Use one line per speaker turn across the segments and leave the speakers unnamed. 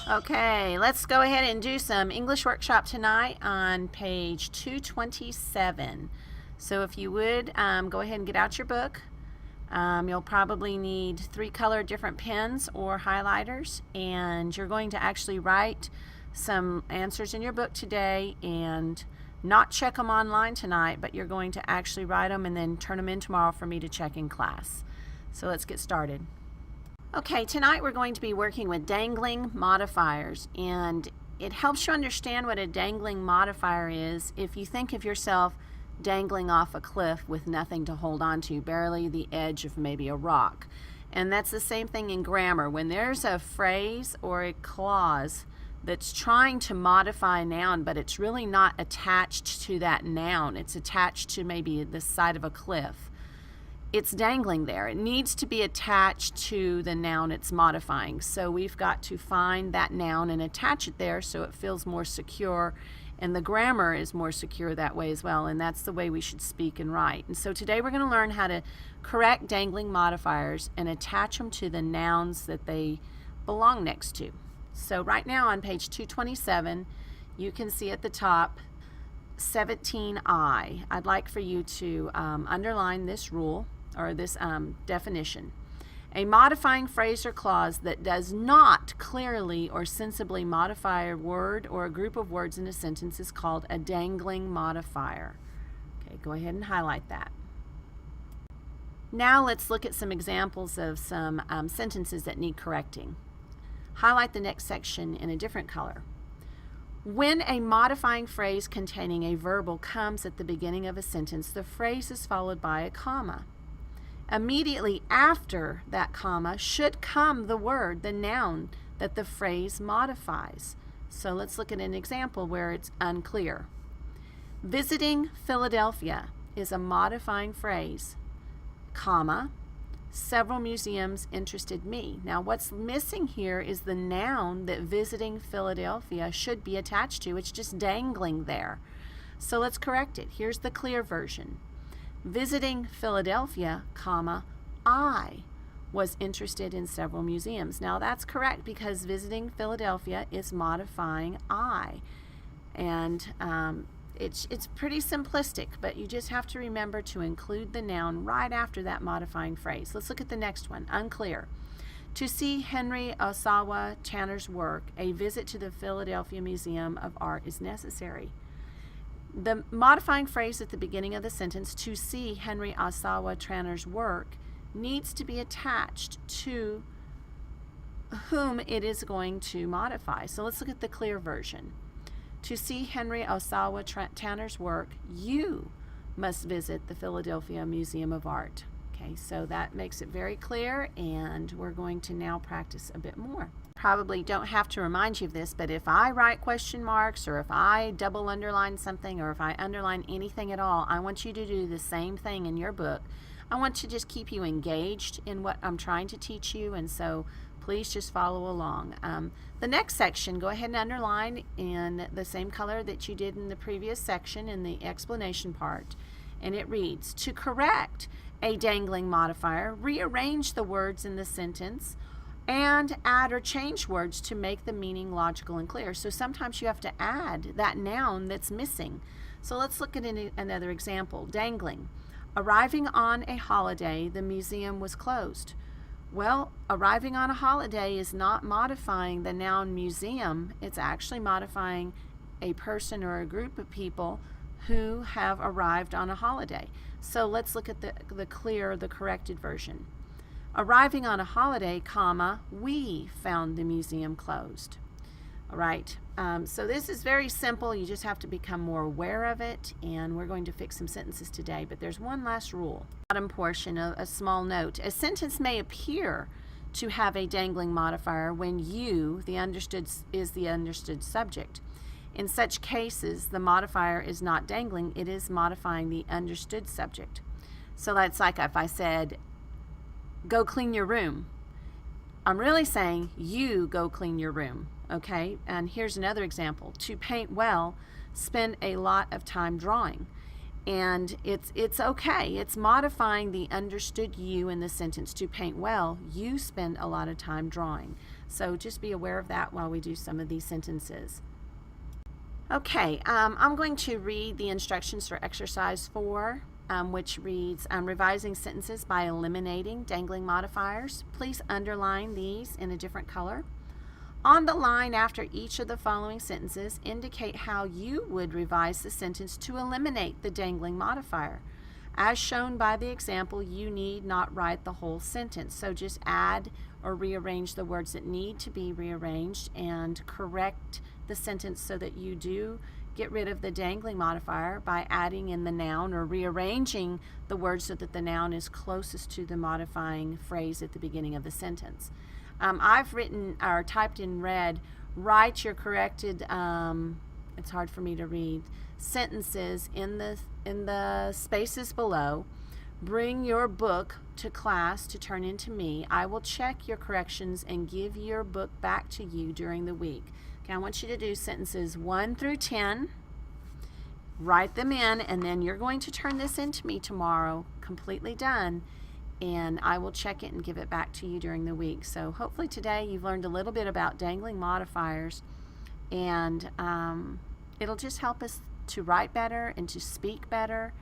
Okay, let's go ahead and do some English workshop tonight on page 227. So if you would, go ahead and get out your book. You'll probably need 3 colored different pens or highlighters, and you're going to actually write some answers in your book today and not check them online tonight, but you're going to actually write them and then turn them in tomorrow for me to check in class. So let's get started. Okay, tonight we're going to be working with dangling modifiers, and it helps you understand what a dangling modifier is if you think of yourself dangling off a cliff with nothing to hold on to, barely the edge of maybe a rock. And that's the same thing in grammar. When there's a phrase or a clause that's trying to modify a noun, but it's really not attached to that noun, it's attached to maybe the side of a cliff, it's dangling there. It needs to be attached to the noun it's modifying. So we've got to find that noun and attach it there so it feels more secure, and the grammar is more secure that way as well, and that's the way we should speak and write. And so today we're going to learn how to correct dangling modifiers and attach them to the nouns that they belong next to. So right now on page 227, you can see at the top 17I. I'd like for you to underline this rule, or this definition. A modifying phrase or clause that does not clearly or sensibly modify a word or a group of words in a sentence is called a dangling modifier. Okay, go ahead and highlight that. Now let's look at some examples of some sentences that need correcting. Highlight the next section in a different color. When a modifying phrase containing a verbal comes at the beginning of a sentence, the phrase is followed by a comma. Immediately after that comma should come the word, the noun that the phrase modifies. So let's look at an example where it's unclear. Visiting Philadelphia is a modifying phrase, comma, several museums interested me. Now what's missing here is the noun that visiting Philadelphia should be attached to. It's just dangling there. So let's correct it. Here's the clear version. Visiting Philadelphia, comma, I was interested in several museums. Now that's correct because visiting Philadelphia is modifying I. And it's pretty simplistic, but you just have to remember to include the noun right after that modifying phrase. Let's look at the next one, unclear. To see Henry Osawa Tanner's work, a visit to the Philadelphia Museum of Art is necessary. The modifying phrase at the beginning of the sentence, to see Henry Osawa Tanner's work, needs to be attached to whom it is going to modify. So let's look at the clear version. To see Henry Osawa Tanner's work, you must visit the Philadelphia Museum of Art. Okay, so that makes it very clear, and we're going to now practice a bit more. Probably don't have to remind you of this, but if I write question marks, or if I double underline something, or if I underline anything at all, I want you to do the same thing in your book. I want to just keep you engaged in what I'm trying to teach you, and so please just follow along. The next section, go ahead and underline in the same color that you did in the previous section in the explanation part, and it reads, to correct a dangling modifier, rearrange the words in the sentence and add or change words to make the meaning logical and clear. So sometimes you have to add that noun that's missing. So let's look at another example. Dangling. Arriving on a holiday, the museum was closed. Well, arriving on a holiday is not modifying the noun museum. It's actually modifying a person or a group of people who have arrived on a holiday. So let's look at the corrected version. Arriving on a holiday, comma, we found the museum closed. All right, so this is very simple. You just have to become more aware of it, and we're going to fix some sentences today, but there's one last rule. Bottom portion, a small note. A sentence may appear to have a dangling modifier when you, the understood, is the understood subject. In such cases, the modifier is not dangling, it is modifying the understood subject. So that's like if I said, go clean your room. I'm really saying you go clean your room, okay? And here's another example. To paint well, spend a lot of time drawing. And it's okay. It's modifying the understood you in the sentence. To paint well, you spend a lot of time drawing. So just be aware of that while we do some of these sentences. Okay, I'm going to read the instructions for exercise 4, which reads, revising sentences by eliminating dangling modifiers. Please underline these in a different color. On the line after each of the following sentences, indicate how you would revise the sentence to eliminate the dangling modifier. As shown by the example, you need not write the whole sentence. So just add or rearrange the words that need to be rearranged and correct the sentence so that you do get rid of the dangling modifier by adding in the noun or rearranging the word so that the noun is closest to the modifying phrase at the beginning of the sentence. I've written or typed in red, write your corrected, it's hard for me to read, sentences in the spaces below. Bring your book to class to turn into me. I will check your corrections and give your book back to you during the week. Okay, I want you to do sentences 1 through 10. Write them in, and then you're going to turn this in to me tomorrow, completely done, and I will check it and give it back to you during the week. So hopefully today you've learned a little bit about dangling modifiers, and it'll just help us to write better and to speak better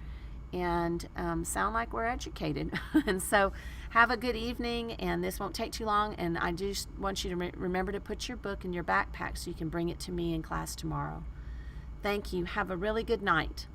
and sound like we're educated. And so have a good evening, and this won't take too long, and I just want you to remember to put your book in your backpack so you can bring it to me in class tomorrow. Thank you. Have a really good night.